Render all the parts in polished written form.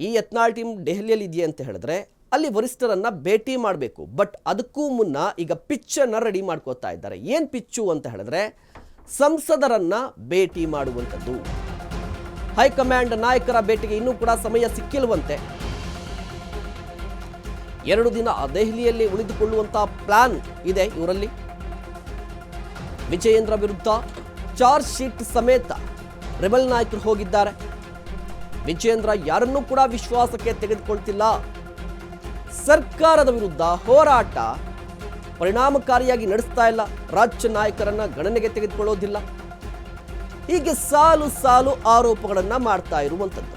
ಈ ಯತ್ನಾಳ್ ಟೀಮ್ ದೆಹಲಿಯಲ್ಲಿ ಇದೆಯಾ ಅಂತ ಹೇಳಿದ್ರೆ ಅಲ್ಲಿ ವರಿಷ್ಠರನ್ನ ಭೇಟಿ ಮಾಡಬೇಕು. ಬಟ್ ಅದಕ್ಕೂ ಮುನ್ನ ಈಗ ಪಿಚ್ಚನ್ನು ರೆಡಿ ಮಾಡ್ಕೋತಾ ಇದ್ದಾರೆ. ಏನು ಪಿಚ್ಚು ಅಂತ ಹೇಳಿದ್ರೆ ಸಂಸದರನ್ನ ಭೇಟಿ ಮಾಡುವಂಥದ್ದು. ಹೈಕಮಾಂಡ್ ನಾಯಕರ ಭೇಟಿಗೆ ಇನ್ನೂ ಕೂಡ ಸಮಯ ಸಿಕ್ಕಿಲ್ವಂತೆ. 2 ದಿನ ದೆಹಲಿಯಲ್ಲಿ ಉಳಿದುಕೊಳ್ಳುವಂತಹ ಪ್ಲಾನ್ ಇದೆ ಇವರಲ್ಲಿ. ವಿಜಯೇಂದ್ರ ವಿರುದ್ಧ ಚಾರ್ಜ್ ಶೀಟ್ ಸಮೇತ ರೆಬಲ್ ನಾಯಕರು ಹೋಗಿದ್ದಾರೆ. ವಿಜಯೇಂದ್ರ ಯಾರನ್ನೂ ಕೂಡ ವಿಶ್ವಾಸಕ್ಕೆ ತೆಗೆದುಕೊಳ್ತಿಲ್ಲ. ಸರ್ಕಾರದ ವಿರುದ್ಧ ಹೋರಾಟ ಪರಿಣಾಮಕಾರಿಯಾಗಿ ನಡೆಸ್ತಾ ಇಲ್ಲ. ರಾಜ್ಯ ನಾಯಕರನ್ನ ಗಣನೆಗೆ ತೆಗೆದುಕೊಳ್ಳೋದಿಲ್ಲ. ಹೀಗೆ ಸಾಲು ಸಾಲು ಆರೋಪಗಳನ್ನ ಮಾಡ್ತಾ ಇರುವಂಥದ್ದು.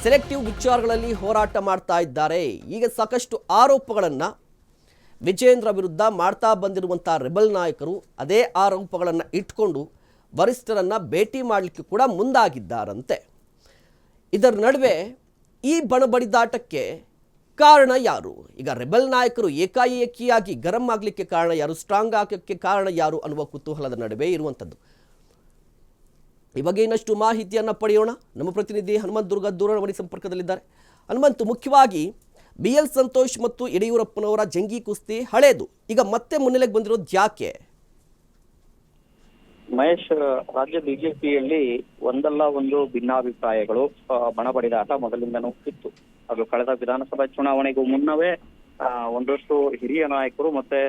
ಸೆಲೆಕ್ಟಿವ್ ವಿಚಾರಗಳಲ್ಲಿ ಹೋರಾಟ ಮಾಡ್ತಾ ಇದ್ದಾರೆ. ಈಗ ಸಾಕಷ್ಟು ಆರೋಪಗಳನ್ನ ವಿಜಯೇಂದ್ರ ವಿರುದ್ಧ ಮಾಡ್ತಾ ಬಂದಿರುವಂತಹ ರೆಬಲ್ ನಾಯಕರು ಅದೇ ಆರೋಪಗಳನ್ನು ಇಟ್ಕೊಂಡು ವರಿಷ್ಠರನ್ನ ಭೇಟಿ ಮಾಡಲಿಕ್ಕೆ ಕೂಡ ಮುಂದಾಗಿದ್ದಾರಂತೆ. ಇದರ ನಡುವೆ ಈ ಬಣಬಡಿದಾಟಕ್ಕೆ ಕಾರಣ ಯಾರು? ಈಗ ರೆಬಲ್ ನಾಯಕರು ಏಕಾಏಕಿಯಾಗಿ ಗರಂ ಆಗಲಿಕ್ಕೆ ಕಾರಣ ಯಾರು, ಸ್ಟ್ರಾಂಗ್ ಆಗಕ್ಕೆ ಕಾರಣ ಯಾರು ಅನ್ನುವ ಕುತೂಹಲದ ನಡುವೆ ಇರುವಂಥದ್ದು. ಈ ಬಗ್ಗೆ ಇನ್ನಷ್ಟು ಮಾಹಿತಿಯನ್ನು ಪಡೆಯೋಣ. ನಮ್ಮ ಪ್ರತಿನಿಧಿ ಹನುಮಂತ್ ದುರ್ಗ ದೂರವಾಣಿ ಸಂಪರ್ಕದಲ್ಲಿದ್ದಾರೆ. ಹನುಮಂತ್, ಮುಖ್ಯವಾಗಿ BL ಸಂತೋಷ್ ಮತ್ತು ಯಡಿಯೂರಪ್ಪನವರ ಜಂಗಿ ಕುಸ್ತಿ ಹಳೇದು, ಈಗ ಮತ್ತೆ ಮುನ್ನೆಲೆಗೆ ಬಂದಿರೋದು ಯಾಕೆ? ಮಹೇಶ್, ರಾಜ್ಯ ಬಿಜೆಪಿಯಲ್ಲಿ ಒಂದಲ್ಲ ಒಂದು ಭಿನ್ನಾಭಿಪ್ರಾಯಗಳು, ಬಣಬಡಿದಾಟ ಮೊದಲಿಂದನೂ ಇತ್ತು. ಅದು ಕಳೆದ ವಿಧಾನಸಭಾ ಚುನಾವಣೆಗೂ ಮುನ್ನವೇ ಒಂದಷ್ಟು ಹಿರಿಯ ನಾಯಕರು ಮತ್ತೆ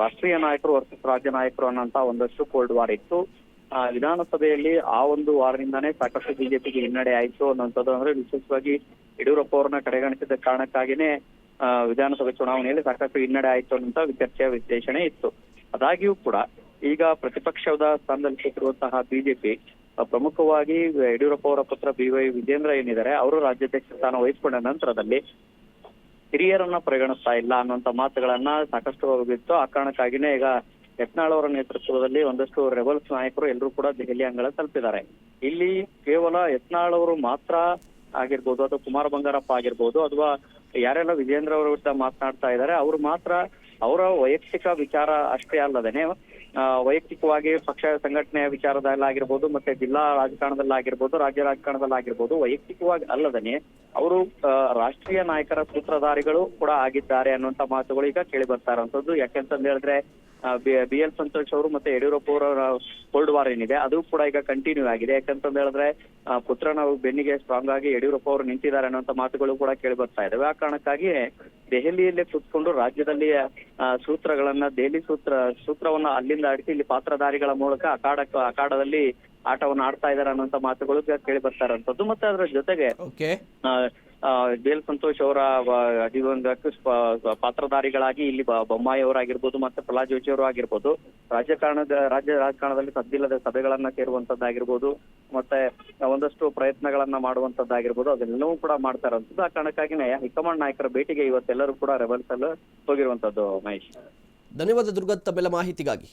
ರಾಷ್ಟ್ರೀಯ ನಾಯಕರು ವರ್ಸಸ್ ರಾಜ್ಯ ನಾಯಕರು ಅನ್ನೋಂತ ಒಂದಷ್ಟು ಕೋಲ್ಡ್ ವಾರ್ ಇತ್ತು. ವಿಧಾನಸಭೆಯಲ್ಲಿ ಆ ಒಂದು ವಾರದಿಂದಾನೇ ಸಾಕಷ್ಟು ಬಿಜೆಪಿಗೆ ಹಿನ್ನಡೆ ಆಯ್ತು ಅನ್ನೋಂಥದ್ದು. ಅಂದ್ರೆ ವಿಶೇಷವಾಗಿ ಯಡಿಯೂರಪ್ಪ ಅವ್ರನ್ನ ಕಡೆಗಣಿಸಿದ ಕಾರಣಕ್ಕಾಗಿನೇ ವಿಧಾನಸಭೆ ಚುನಾವಣೆಯಲ್ಲಿ ಸಾಕಷ್ಟು ಹಿನ್ನಡೆ ಆಯ್ತು ಅನ್ನೋಂತ ಚರ್ಚೆಯ ವಿಶ್ಲೇಷಣೆ ಇತ್ತು. ಆದಾಗ್ಯೂ ಕೂಡ ಈಗ ಪ್ರತಿಪಕ್ಷದ ಸ್ಥಾನದಲ್ಲಿ ಕೂತಿರುವಂತಹ ಬಿಜೆಪಿ ಪ್ರಮುಖವಾಗಿ ಯಡಿಯೂರಪ್ಪ ಅವರ ಪುತ್ರ BY ವಿಜೇಂದ್ರ ಏನಿದ್ದಾರೆ ಅವರು ರಾಜ್ಯಾಧ್ಯಕ್ಷ ಸ್ಥಾನ ವಹಿಸಿಕೊಂಡ ನಂತರದಲ್ಲಿ ಹಿರಿಯರನ್ನ ಪರಿಗಣಿಸ್ತಾ ಇಲ್ಲ ಅನ್ನುವಂತ ಮಾತುಗಳನ್ನ ಸಾಕಷ್ಟು ಹೋಗಿತ್ತು. ಆ ಕಾರಣಕ್ಕಾಗಿನೇ ಈಗ ಯತ್ನಾಳ್ ಅವರ ನೇತೃತ್ವದಲ್ಲಿ ಒಂದಷ್ಟು ರೆಬಲ್ಸ್ ನಾಯಕರು ಎಲ್ಲರೂ ಕೂಡ ದೆಹಲಿ ಅಂಗಳ ತಲುಪಿದ್ದಾರೆ. ಇಲ್ಲಿ ಕೇವಲ ಯತ್ನಾಳ್ ಅವರು ಮಾತ್ರ ಆಗಿರ್ಬೋದು ಅಥವಾ ಕುಮಾರ ಬಂಗಾರಪ್ಪ ಆಗಿರ್ಬೋದು ಅಥವಾ ಯಾರೆಲ್ಲ ವಿಜೇಂದ್ರ ಅವರ ವಿರುದ್ಧ ಮಾತನಾಡ್ತಾ ಇದ್ದಾರೆ ಅವರು ಮಾತ್ರ ಅವರ ವೈಯಕ್ತಿಕ ವಿಚಾರ ಅಷ್ಟೇ ಅಲ್ಲದೇನೆ ವೈಯಕ್ತಿಕವಾಗಿ ಪಕ್ಷ ಸಂಘಟನೆಯ ವಿಚಾರದಲ್ಲಾಗಿರ್ಬೋದು ಮತ್ತೆ ಜಿಲ್ಲಾ ರಾಜಕಾರಣದಲ್ಲಾಗಿರ್ಬೋದು ರಾಜ್ಯ ರಾಜಕಾರಣದಲ್ಲಾಗಿರ್ಬೋದು ವೈಯಕ್ತಿಕವಾಗಿ ಅಲ್ಲದೇನೆ ಅವರು ರಾಷ್ಟ್ರೀಯ ನಾಯಕರ ಸೂತ್ರಧಾರಿಗಳು ಕೂಡ ಆಗಿದ್ದಾರೆ ಅನ್ನುವಂತ ಮಾತುಗಳು ಈಗ ಕೇಳಿ ಬರ್ತಾ ಇರುವಂತದ್ದು. ಯಾಕೆಂತಂದ್ ಹೇಳಿದ್ರೆ BL ಸಂತೋಷ್ ಅವರು ಮತ್ತೆ ಯಡಿಯೂರಪ್ಪ ಅವರ ಕೋಲ್ಡ್ ವಾರ್ ಏನಿದೆ ಅದು ಕೂಡ ಈಗ ಕಂಟಿನ್ಯೂ ಆಗಿದೆ. ಯಾಕಂತಂದ್ ಹೇಳಿದ್ರೆ ಪುತ್ರನ ಬೆನ್ನಿಗೆ ಸ್ಟ್ರಾಂಗ್ ಆಗಿ ಯಡಿಯೂರಪ್ಪ ಅವರು ನಿಂತಿದ್ದಾರೆ ಅನ್ನುವಂತ ಮಾತುಗಳು ಕೂಡ ಕೇಳಿ ಬರ್ತಾ ಇದಾವೆ. ಆ ಕಾರಣಕ್ಕಾಗಿ ದೆಹಲಿಯಲ್ಲೇ ಕೂತ್ಕೊಂಡು ರಾಜ್ಯದಲ್ಲಿ ಸೂತ್ರಗಳನ್ನ ದೆಹಲಿ ಸೂತ್ರವನ್ನ ಅಲ್ಲಿಂದ ಅಡಿಸಿ ಇಲ್ಲಿ ಪಾತ್ರಧಾರಿಗಳ ಮೂಲಕ ಅಖಾಡದಲ್ಲಿ ಆಟವನ್ನು ಆಡ್ತಾ ಇದ್ದಾರೆ ಅನ್ನುವಂತ ಮಾತುಗಳು ಕೇಳಿ ಬರ್ತಾ ಇರುವಂತದ್ದು. ಮತ್ತೆ ಅದರ ಜೊತೆಗೆ BL ಸಂತೋಷ್ ಅವರ ಪಾತ್ರಧಾರಿಗಳಾಗಿ ಇಲ್ಲಿ ಬೊಮ್ಮಾಯಿ ಅವರಾಗಿರ್ಬೋದು ಮತ್ತೆ ಪ್ರಹ್ಲಾದ್ ಜೋಶಿ ಅವರು ಆಗಿರ್ಬೋದು ರಾಜ್ಯ ರಾಜಕಾರಣದಲ್ಲಿ ಸದ್ದಿಲ್ಲದ ಸಭೆಗಳನ್ನ ಸೇರುವಂತದ್ದಾಗಿರ್ಬೋದು ಮತ್ತೆ ಒಂದಷ್ಟು ಪ್ರಯತ್ನಗಳನ್ನ ಮಾಡುವಂತದ್ದಾಗಿರ್ಬೋದು ಅದೆಲ್ಲವೂ ಕೂಡ ಮಾಡ್ತಾ ಇರುವಂತದ್ದು. ಆ ಕಾರಣಕ್ಕಾಗಿನೇ ಹೈಕಮಾಂಡ್ ನಾಯಕರ ಭೇಟಿಗೆ ಇವತ್ತೆಲ್ಲರೂ ಕೂಡ ರೆಬಲ್ಸ್ ಅಲ್ಲಿ ಹೋಗಿರುವಂತದ್ದು. ಮಹೇಶ್, ಧನ್ಯವಾದ ದುರ್ಗತ್ ತಮ್ಮೆಲ್ಲ ಮಾಹಿತಿಗಾಗಿ.